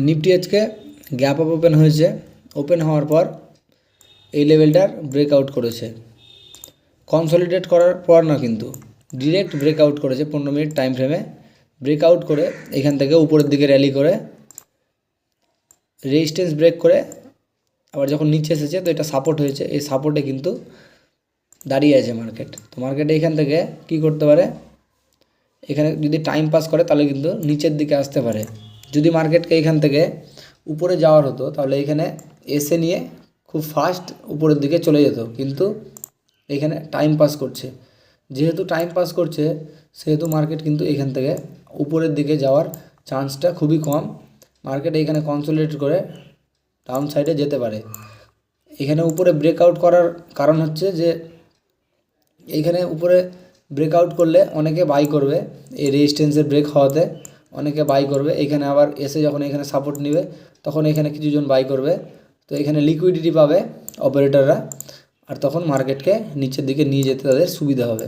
Nifty আজকে gap up open হয়েছে। Open হওয়ার পর এই লেভেলটার ব্রেকআউট করেছে, কনসলিডেট করার পর না, কিন্তু ডিরেক্ট ব্রেকআউট করেছে 15 মিনিট টাইম ফ্রেমে। ব্রেকআউট করে এখান থেকে উপরের দিকে র্যালি করে রেজিস্ট্যান্স ব্রেক করে আবার যখন নিচে এসেছে তো এটা সাপোর্ট হয়েছে, এই সাপোর্টে কিন্তু দাঁড়িয়ে আছে মার্কেট। তো মার্কেটে এখান থেকে কি করতে পারে, এখানে যদি টাইম পাস করে তাহলে কিন্তু নিচের দিকে আসতে পারে। যদি মার্কেটকে এখান থেকে উপরে যাওয়ার হতো তাহলে এখানে এসে নিয়ে খুব ফাস্ট উপরের দিকে চলে যেত, কিন্তু এখানে টাইম পাস করছে। যেহেতু টাইম পাস করছে সেহেতু মার্কেট কিন্তু এখান থেকে উপরের দিকে যাওয়ার চান্সটা খুবই কম। মার্কেট এখানে কনসলিডেট করে ডাউন সাইডে যেতে পারে। এখানে উপরে ব্রেকআউট করার কারণ হচ্ছে যে এইখানে উপরে ব্রেকআউট করলে অনেকে বাই করবে, এই রেজিস্ট্যান্সের ব্রেক হওয়াতে অনেকে বাই করবে। এখানে আবার এসে যখন এখানে সাপোর্ট নেবে তখন এখানে কিছুজন বাই করবে, তো এখানে লিকুইডিটি পাবে অপারেটররা, আর তখন মার্কেটকে নিচের দিকে নিয়ে যেতে তাদের সুবিধা হবে।